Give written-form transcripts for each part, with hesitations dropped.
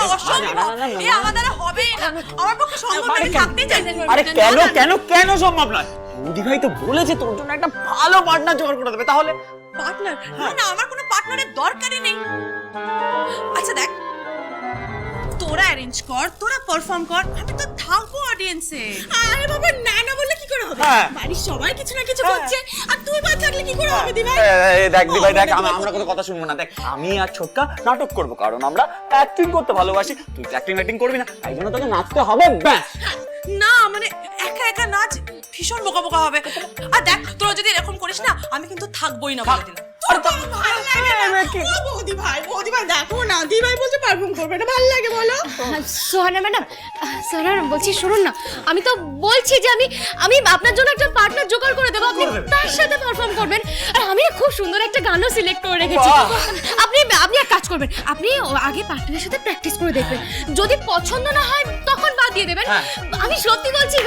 এটা অসম্ভব, এ আমার দ্বারা হবেই না, আমার পক্ষে সম্ভব না, আমি থাকতেই চাই না। আরে কেন কেন কেন সম্ভব নয়? বৌদি ভাই তো বলেছে তোর জন্য একটা ভালো পার্টনার জোগাড় করে দেবে। তাহলে পার্টনার? না না, আমার কোনো পার্টনারের দরকারই নেই। আচ্ছা দেখ, তোরা অ্যারেঞ্জ কর, তোরা পারফর্ম কর, আমি তো থাকবো অডিয়েন্সে। আরে বাবা, না না বললে কি করে হবে? বাড়ির সবাই কিছু না কিছু করছে, আর তুই বাদ থাকলে কি করে হবে দিভাই? দেখ দিভাই দেখ, আমরা কোনো কথা শুনবো না। দেখ আমি আর ছোটকা নাটক করবো, কারণ আমরা অ্যাক্টিং করতে ভালোবাসি। তুই তো অ্যাক্টিং করবি না, তাই জন্য তোকে নাচতে হবে, ব্যাস। না মানে একা একা নাচ ভীষণ বোকা বোকা হবে। আর দেখ, তোরা যদি এরকম করিস না, আমি কিন্তু থাকবোই না বলে দিলাম। ভালো লাগে না ও বৌদি ভাই দেখো না, দিভাই বলছে পারফর্ম করবে, এটা ভালো লাগে বলো? সোহানা ম্যাডাম, সোহানা ম্যাডাম বলছি শুনুন না, আমি তো বলছি যে আমি আপনার জন্য একটা পার্টনার জোগাড় করে দেবো, আপনি তার সাথে পারফর্ম করবেন। আর আমি না খুব সুন্দর একটা গানও সিলেক্ট করে রেখেছি। আপনি এক কাজ করবেন, আপনি আগে পার্টনারের সাথে প্র্যাকটিস করে দেখবেন, যদি পছন্দ না হয় তখন বাদ দিয়ে দেবেন। আমি সত্যি বলছি,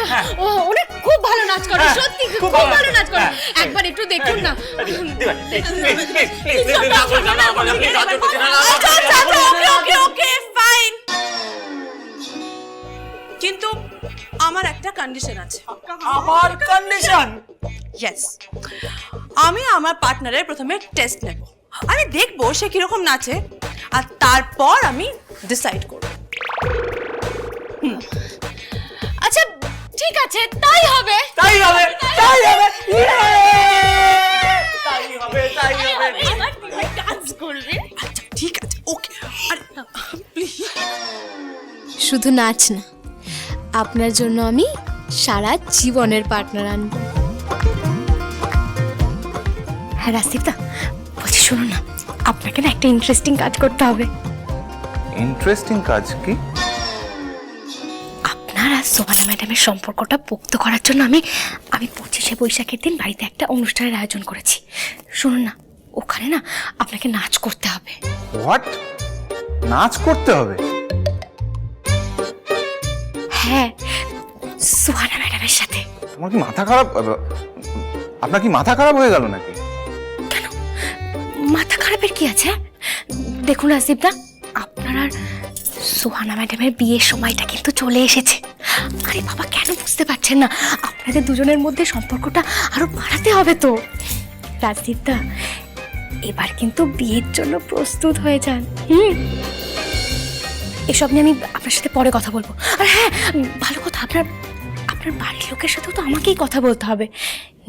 ও অনেক খুব ভালো নাচ করে, সত্যি খুব ভালো নাচ করে, একবার একটু দেখুন না। ওকে ফাইন, কিন্তু আমার একটা কন্ডিশন আছে। আমার কন্ডিশন? ইয়েস, আমি আমার পার্টনারের প্রথমে টেস্ট নেব, আমি দেখবো সে কিরকম নাচে, আর তারপর আমি ডিসাইড করব। আচ্ছা ঠিক আছে, তাই হবে। তাই হবে, তাই হবে, তাই হবে, তাই হবে। এবার দিভাই ডান্স করবে। আচ্ছা ঠিক আছে, ওকে। আর প্লিজ, শুধু নাচ না, আপনার জন্য আমি সারা জীবনের পার্টনার আনবো। হ্যাঁ রাসিফদা, বলছি শুনুন না, আপনাকে না একটা ইন্টারেস্টিং কাজ করতে হবে। ইন্টারেস্টিং কাজ কি? আপনার আর সোহানা ম্যাডামের সম্পর্কটা পোক্ত করার জন্য আমি 25শে বৈশাখের দিন বাড়িতে একটা অনুষ্ঠানের আয়োজন করেছি। শুনুন না, ওখানে না আপনাকে নাচ করতে হবে। হোয়াট? নাচ করতে হবে? হ্যাঁ, সোহানা ম্যাডামের সাথে। তোমার কি মাথা খারাপ? আপনার কি মাথা খারাপ হয়ে গেল নাকি? কেন, মাথা খারাপের কি আছে? দেখুন রাজদীপদা, আপনার আর সোহানা ম্যাডামের বিয়ের সময়টা কিন্তু চলে এসেছে। আরে বাবা, কেন বুঝতে পারছেন না? আপনাদের দুজনের মধ্যে সম্পর্কটা আরো বাড়াতে হবে তো। রাজদীপদা, এবার কিন্তু বিয়ের জন্য প্রস্তুত হয়ে যান। এসব নিয়ে আমি আপনার সাথে পরে কথা বলবো। আর হ্যাঁ, ভালো কথা, আপনার বাড়ির লোকের সাথেও তো আমাকেই কথা বলতে হবে।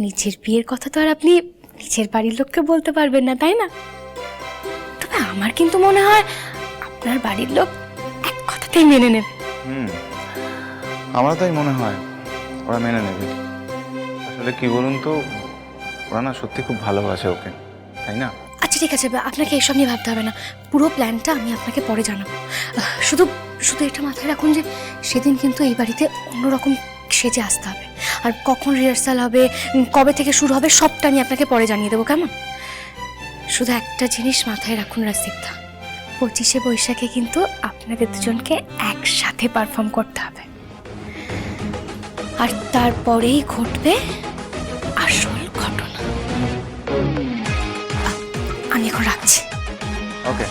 নিজের বিয়ের কথা তো আর আপনি নিজের বাড়ির লোককে বলতে পারবেন না, তাই না? তবে আমার কিন্তু মনে হয় আপনার বাড়ির লোক এক কথাতেই মেনে নেবে। আমার তাই মনে হয় ওরা মেনে নেবে। আসলে কি বলুন তো, ওরা না সত্যি খুব ভালোবাসে ওকে, তাই না? আচ্ছা ঠিক আছে, আপনাকে এসব নিয়ে ভাবতে হবে না, পুরো প্ল্যানটা আমি আপনাকে পরে জানাবো। শুধু এটা মাথায় রাখুন যে সেদিন কিন্তু এই বাড়িতে অন্যরকম সেজে আসতে হবে। আর কখন রিহার্সাল হবে, কবে থেকে শুরু হবে, সবটা আমি আপনাকে পরে জানিয়ে দেবো, কেমন? শুধু একটা জিনিস মাথায় রাখুন রাসিফদা, 25শে বৈশাখে কিন্তু আপনাদের দুজনকে একসাথে পারফর্ম করতে হবে, আর তারপরেই ঘটবে আসল ঘটনা। আমি এখন রাখছি। ওকে।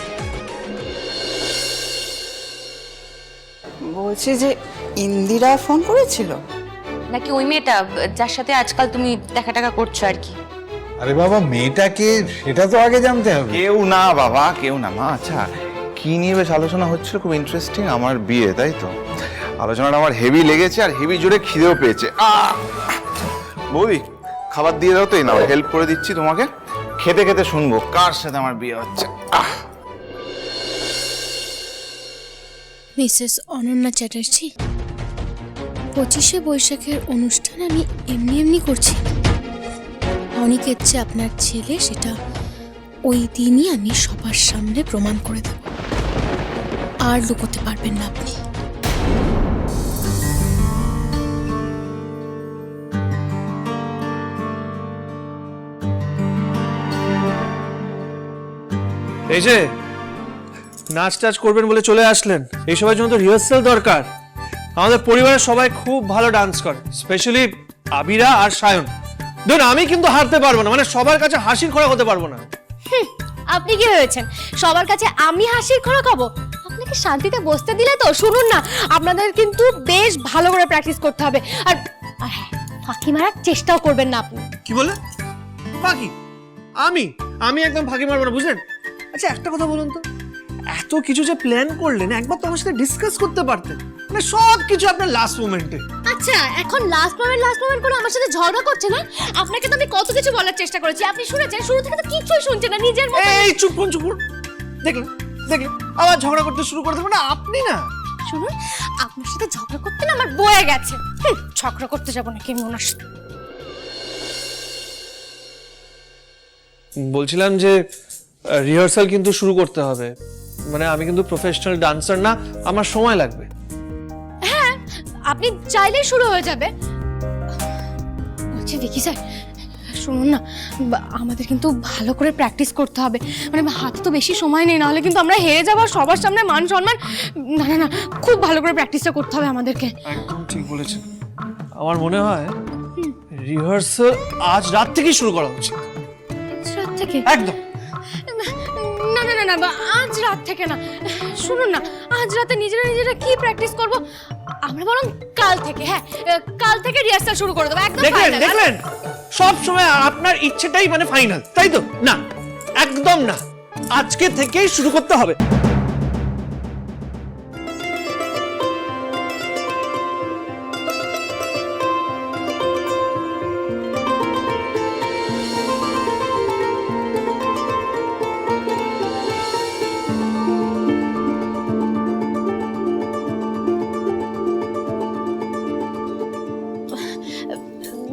বলছি যে ইন্দিরা ফোন করেছিল নাকি ওই মেয়েটা যার সাথে আজকাল তুমি দেখা টাকা করছো আর কি? আরে বাবা, মেয়েটাকে সেটা তো আগে জানতে হবে। কেউ না বাবা, কেউ না মা। আচ্ছা, কি নিয়ে বেশ আলোচনা হচ্ছিল? খুব ইন্টারেস্টিং। আমার বিয়ে, তাই তো? আলোচনাটা আমার হেভি লেগেছে, আর হেভি জোরে খিদেও পেয়েছে। বৌদি, খাবার দিয়ে দাও তো। এই নাও, হেল্প করে দিচ্ছি তোমাকে। খেতে খেতে শুনবো কার সাথে আমার বিয়ে হচ্ছে। মিসেস অনন্যা চ্যাটার্জি, 25শে বৈশাখের অনুষ্ঠান আমি এমনি করছি। অনিকের যে আপনার ছেলে, সেটা ওই দিনই আমি সবার সামনে প্রমাণ করে দেব, আর লুকোতে পারবেন না আপনি। এই যে নাচ টাচ করবেন বলে চলে আসলেন, এই সবার জন্য তো রিহার্সাল দরকার। আমাদের পরিবারের সবাই খুব ভালো ডান্স করে, স্পেশালি আবিরা আর সায়ন। দেখুন, আমি কিন্তু হারতে পারবো না, মানে সবার কাছে হাসির খোরাক হতে পারবো না। আপনি কি ভেবেছেন সবার কাছে আমি হাসির খোরাক হবো? আপনি আমাকে শান্তিতে বসতে দিলে তো। শুনুন না, আপনাদের কিন্তু বেশ ভালো করে প্র্যাকটিস করতে হবে। আর আর হ্যাঁ, ফাঁকি মারার চেষ্টাও করবেন না আপনি। কি বলে ফাঁকি? আমি একদম ফাঁকি মারবো না, বুঝলেন? আচ্ছা একটা কথা বলুন তো, এত কিছু যে প্ল্যান করলেন একবার তো আমার সাথে ডিসকাস করতে পারতেন। মানে সব কিছু আপনার লাস্ট মোমেন্টে। আচ্ছা এখন লাস্ট মোমেন্ট করে আমার সাথে ঝগড়া করছে না? আপনাকে তো আমি কত কিছু বলার চেষ্টা করেছি, আপনি শুনেছেন? শুরু থেকে তো কিছুই শুনছেন না, নিজের মতো। এই চুপ করুন। দেখলেন আবার ঝগড়া করতে শুরু করে দেবেন না আপনি না। শুনুন, আপনার সাথে ঝগড়া করতে না আমার বয়ে গেছে। ঝগড়া করতে যাবো নাকি আমি ওনার সাথে? বলছিলাম যে রিহার্সাল কিন্তু শুরু করতে হবে। মানে আমি কিন্তু প্রফেশনাল ডান্সার না, আমার সময় লাগবে। আপনি চাইলেই শুরু হয়ে যাবে। বলছি দেখি স্যার, শুনুন না, আমাদের কিন্তু ভালো করে প্র্যাকটিস করতে হবে। মানে হাতে তো বেশি সময় নেই, নাহলে কিন্তু আমরা হেরে যাবো, সবার সামনে মান সম্মান। না, খুব ভালো করে প্র্যাকটিসটা করতে হবে আমাদেরকে। একদম ঠিক বলেছেন। আমার মনে হয় রিহার্সাল আজ রাত থেকেই শুরু করা উচিত। রাত থেকে? একদম। না, আজ রাত থেকে না। শুনুন না, আজ রাতে নিজেরা কি প্র্যাকটিস করব? আমরা বরং কাল থেকে, হ্যাঁ কাল থেকে রিহার্সাল শুরু করে দেবো। একদম ফাইনাল। দেখলেন সব সময় আপনার ইচ্ছেটাই মানে ফাইনাল, তাই তো? না, একদম না, আজকে থেকেই শুরু করতে হবে।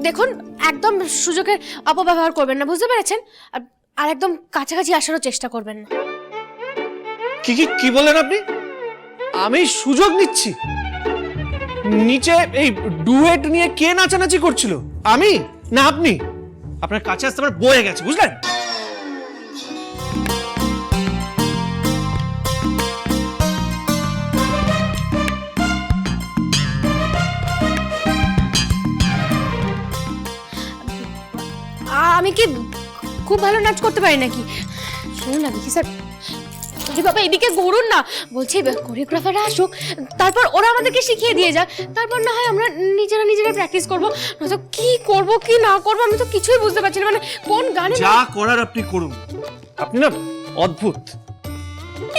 দেখুন, একদম সুযোগের অপব্যবহার করবেন না, বুঝতে পেরেছেন? আর একদম কাছাকাছি আসারও চেষ্টা করবেন না। কি বলেন আপনি? আমি সুযোগ নিচ্ছি? নিচে এই ডুয়েট নিয়ে কে নাচানাচি করছিল? আমি না আপনি? আপনার কাছে আসতে আমার বয়ে গেছে, বুঝলেন? আমি কি খুব ভালো নাচ করতে পারি নাকি? শুনুন না দেখি স্যার, আরে বাবা এদিকে ঘুরুন না। বলছি কোরিওগ্রাফাররা আসুক, তারপর ওরা আমাদেরকে শিখিয়ে দিয়ে যাক, তারপর না হয় আমরা নিজেরা প্র্যাকটিস করবো। নয়তো কি করব কি না করবো আমি তো কিছুই বুঝতে পারছি না। মানে কোন গানে যা করার আপনি করুন। আপনি না অদ্ভুত।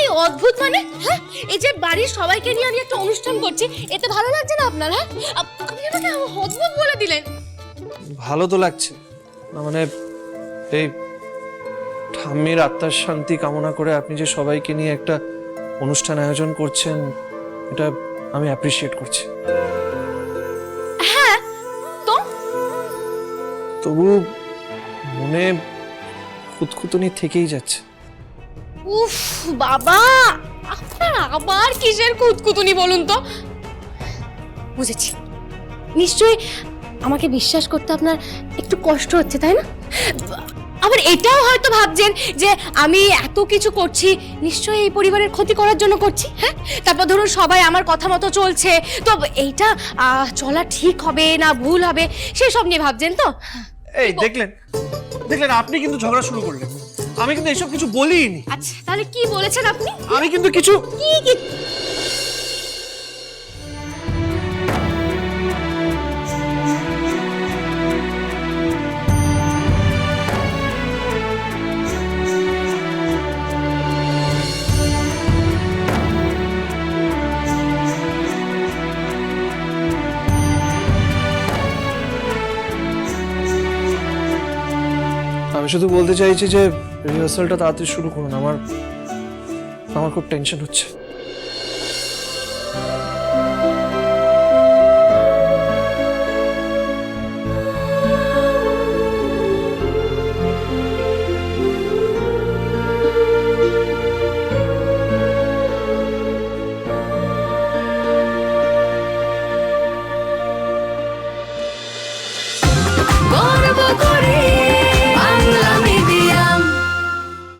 এই অদ্ভুত মানে? হ্যাঁ, এই যে বাড়ির সবাইকে নিয়ে আমি একটা অনুষ্ঠান করছি, এতে ভালো লাগছে না আপনার? হ্যাঁ, আপনি আমাকে অদ্ভুত বলে দিলেন। ভালো তো লাগছে না, মানে এই ঠাম্মির আত্মার শান্তি কামনা করে আপনি যে সবাইকে নিয়ে একটা অনুষ্ঠান আয়োজন করছেন, এটা আমি অ্যাপ্রিশিয়েট করছি। হ্যাঁ, তো তবু মনে খুঁতখুঁতনি থেকেই যাচ্ছে। উফ বাবা, আপনার আবার কিসের কুতকুতুনি বলুন তো? বুঝেছি, নিশ্চয়ই আমাকে বিশ্বাস করতে আপনার একটু কষ্ট হচ্ছে, তাই না? আবার এটাও হয়তো ভাবছেন যে আমি এত কিছু করছি নিশ্চয়ই এই পরিবারের ক্ষতি করার জন্য করছি। হ্যাঁ, তারপর ধরুন সবাই আমার কথা মতো চলছে, তো এইটা চলা ঠিক হবে না ভুল হবে সেসব নিয়ে ভাবছেন তো? এই দেখলেন আপনি কিন্তু ঝগড়া শুরু করলেন। আমি কিন্তু এসব কিছু বলিনি। আচ্ছা তাহলে কি বলেছেন আপনি? আমি কিন্তু কিছু কি আমি শুধু বলতে চাইছি যে রিহার্সালটা তাড়াতাড়ি শুরু করুন। আমার খুব টেনশন হচ্ছে।